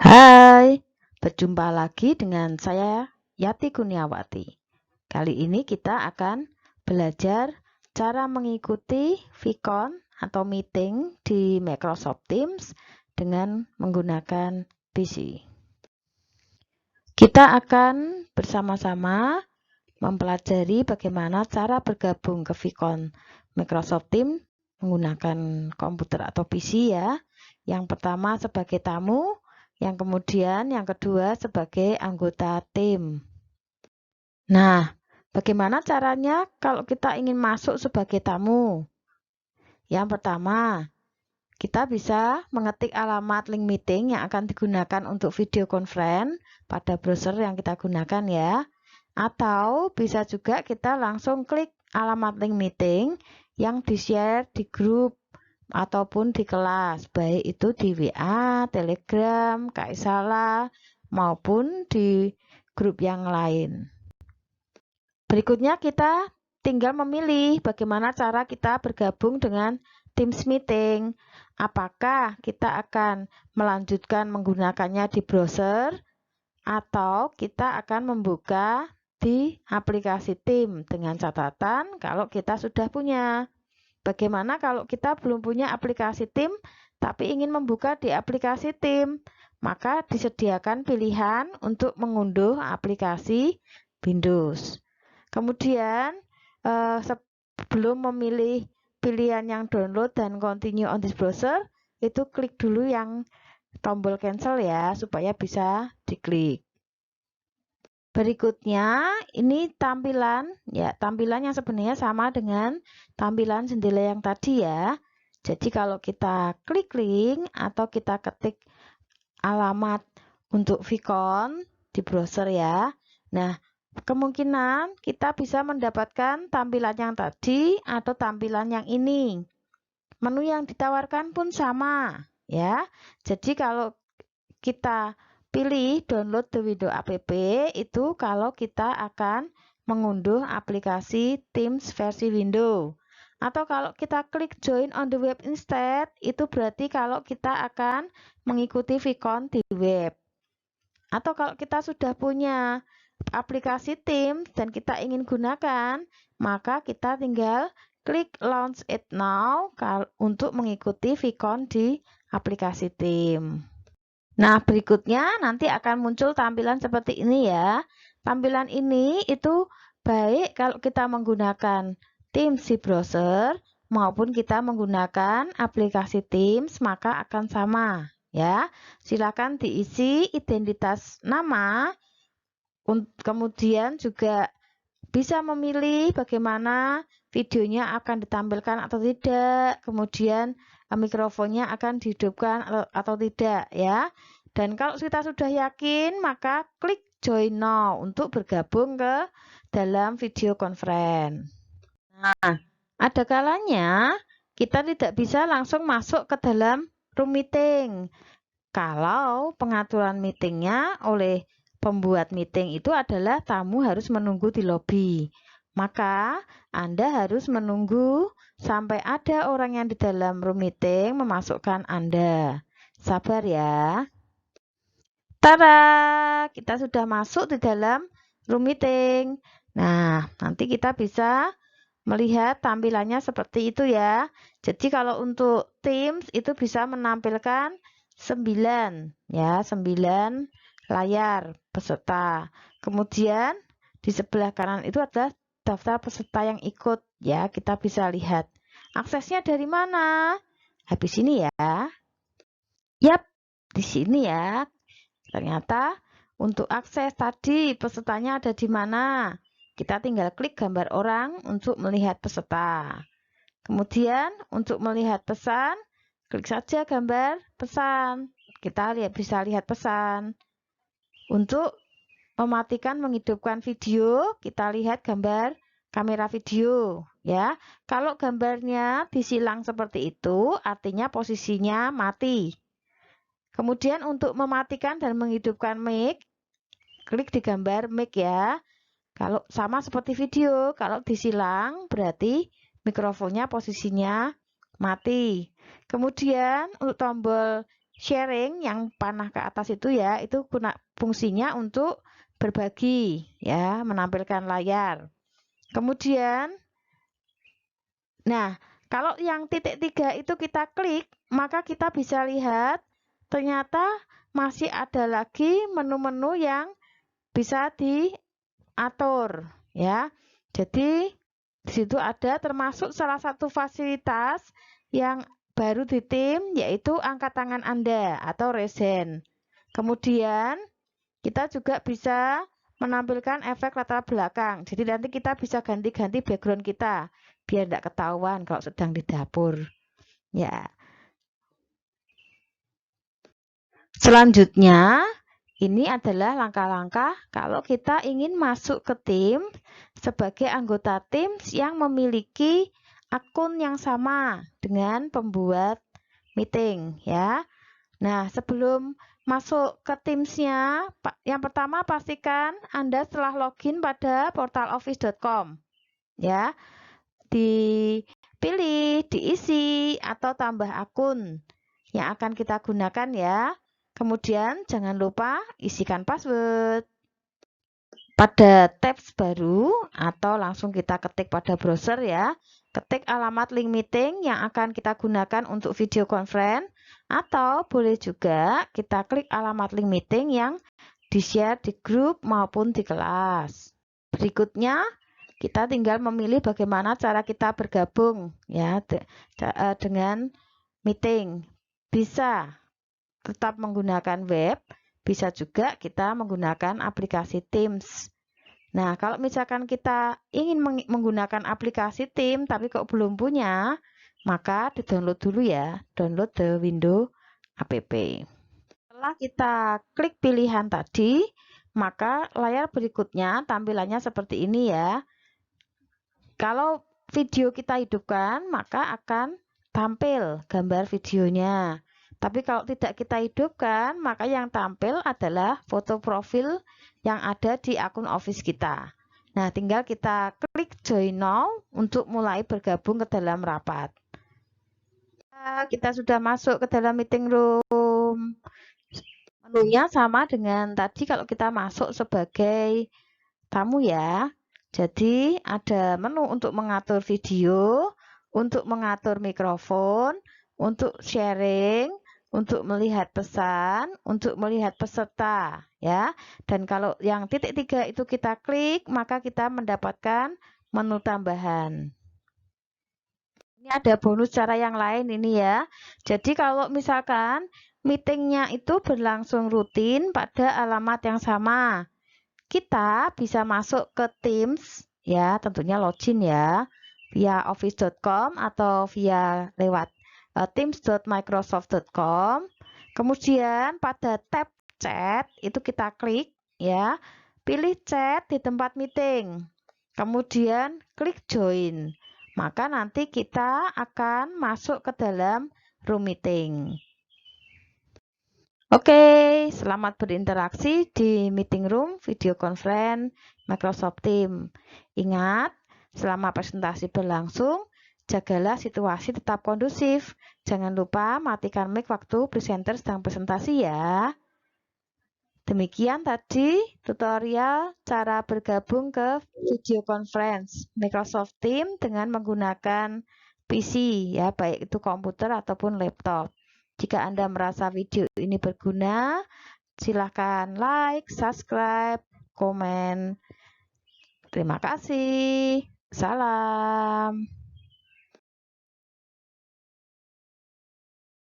Hai, berjumpa lagi dengan saya Yati Kurniawati. Kali ini kita akan belajar cara mengikuti VCon atau meeting di Microsoft Teams dengan menggunakan PC. Kita akan bersama-sama mempelajari bagaimana cara bergabung ke VCon Microsoft Teams menggunakan komputer atau PC ya. Yang pertama sebagai tamu, yang kedua sebagai anggota tim. Nah, bagaimana caranya kalau kita ingin masuk sebagai tamu? Yang pertama, kita bisa mengetik alamat link meeting yang akan digunakan untuk video conference pada browser yang kita gunakan ya. Atau bisa juga kita langsung klik alamat link meeting yang di-share di grup ataupun di kelas, baik itu di WA, Telegram, Kaisala, maupun di grup yang lain. Berikutnya kita tinggal memilih bagaimana cara kita bergabung dengan Teams Meeting. Apakah kita akan melanjutkan menggunakannya di browser atau kita akan membuka di aplikasi Teams dengan catatan kalau kita sudah punya. Bagaimana kalau kita belum punya aplikasi Teams tapi ingin membuka di aplikasi Teams? Maka disediakan pilihan untuk mengunduh aplikasi Windows. Kemudian sebelum memilih pilihan yang download dan continue on this browser, itu klik dulu yang tombol cancel ya supaya bisa diklik. Berikutnya, ini tampilan yang sebenarnya sama dengan tampilan jendela yang tadi ya. Jadi kalau kita klik link atau kita ketik alamat untuk VCon di browser ya. Nah, kemungkinan kita bisa mendapatkan tampilan yang tadi atau tampilan yang ini. Menu yang ditawarkan pun sama ya. Jadi kalau kita pilih download the window app itu kalau kita akan mengunduh aplikasi Teams versi Windows. Atau kalau kita klik join on the web instead, itu berarti kalau kita akan mengikuti VCon di web. Atau kalau kita sudah punya aplikasi Teams dan kita ingin gunakan, maka kita tinggal klik launch it now untuk mengikuti VCon di aplikasi Teams. Nah, berikutnya nanti akan muncul tampilan seperti ini ya. Tampilan ini itu baik kalau kita menggunakan Teams di browser maupun kita menggunakan aplikasi Teams, maka akan sama ya. Silakan diisi identitas nama, kemudian juga bisa memilih bagaimana videonya akan ditampilkan atau tidak, kemudian mikrofonnya akan dihidupkan atau tidak ya. Dan kalau kita sudah yakin, maka klik join now untuk bergabung ke dalam video conference. Nah, ada kalanya kita tidak bisa langsung masuk ke dalam room meeting. Kalau pengaturan meetingnya oleh pembuat meeting itu adalah tamu harus menunggu di lobi. Maka Anda harus menunggu sampai ada orang yang di dalam room meeting memasukkan Anda. Sabar ya. Tada! Kita sudah masuk di dalam room meeting. Nah, nanti kita bisa melihat tampilannya seperti itu ya. Jadi kalau untuk Teams itu bisa menampilkan 9 ya, 9 layar peserta. Kemudian di sebelah kanan itu adalah daftar peserta yang ikut ya, kita bisa lihat. Aksesnya dari mana? Habis ini ya. Yap, di sini ya. Ternyata untuk akses tadi pesertanya ada di mana? Kita tinggal klik gambar orang untuk melihat peserta. Kemudian untuk melihat pesan, klik saja gambar pesan. Kita bisa lihat pesan. Untuk mematikan menghidupkan video, kita lihat gambar kamera video ya. Kalau gambarnya disilang seperti itu, artinya posisinya mati. Kemudian untuk mematikan dan menghidupkan mic, klik di gambar mic ya. Kalau sama seperti video, kalau disilang berarti mikrofonnya posisinya mati. Kemudian untuk tombol sharing yang panah ke atas itu ya, itu fungsinya untuk berbagi ya, menampilkan layar. Kemudian, nah kalau yang titik 3 itu kita klik, maka kita bisa lihat ternyata masih ada lagi menu-menu yang bisa diatur ya. Jadi di situ ada termasuk salah satu fasilitas yang baru di tim yaitu angkat tangan Anda atau raise hand. Kemudian kita juga bisa menampilkan efek latar belakang. Jadi nanti kita bisa ganti-ganti background kita biar tidak ketahuan kalau sedang di dapur. Ya. Selanjutnya, ini adalah langkah-langkah kalau kita ingin masuk ke tim sebagai anggota tim yang memiliki akun yang sama dengan pembuat meeting ya. Nah, sebelum masuk ke Teams-nya, yang pertama pastikan Anda telah login pada portaloffice.com ya. Dipilih, diisi atau tambah akun yang akan kita gunakan ya. Kemudian jangan lupa isikan password. Pada tabs baru atau langsung kita ketik pada browser ya, ketik alamat link meeting yang akan kita gunakan untuk video conference atau boleh juga kita klik alamat link meeting yang di-share di grup maupun di kelas. Berikutnya kita tinggal memilih bagaimana cara kita bergabung ya dengan meeting. Bisa tetap menggunakan web, bisa juga kita menggunakan aplikasi Teams. Nah, kalau misalkan kita ingin menggunakan aplikasi Teams tapi kok belum punya, maka di-download dulu ya, download the window app. Setelah kita klik pilihan tadi, maka layar berikutnya tampilannya seperti ini ya. Kalau video kita hidupkan, maka akan tampil gambar videonya. Tapi kalau tidak kita hidupkan, maka yang tampil adalah foto profil yang ada di akun Office kita. Nah, tinggal kita klik Join Now untuk mulai bergabung ke dalam rapat. Kita sudah masuk ke dalam meeting room. Menunya sama dengan tadi kalau kita masuk sebagai tamu ya. Jadi ada menu untuk mengatur video, untuk mengatur mikrofon, untuk sharing, untuk melihat pesan, untuk melihat peserta ya. Dan kalau yang titik 3 itu kita klik, maka kita mendapatkan menu tambahan. Ini ada bonus cara yang lain ini ya. Jadi kalau misalkan meetingnya itu berlangsung rutin pada alamat yang sama, kita bisa masuk ke Teams ya, tentunya login ya, via office.com atau via lewat teams.microsoft.com. Kemudian pada tab chat itu kita klik ya, pilih chat di tempat meeting. Kemudian klik join. Maka nanti kita akan masuk ke dalam room meeting. Oke, selamat berinteraksi di meeting room video conference Microsoft Teams. Ingat, selama presentasi berlangsung, jagalah situasi tetap kondusif. Jangan lupa matikan mic waktu presenter sedang presentasi ya. Demikian tadi tutorial cara bergabung ke video conference Microsoft Teams dengan menggunakan PC ya, baik itu komputer ataupun laptop. Jika Anda merasa video ini berguna, silakan like, subscribe, komen. Terima kasih. Salam.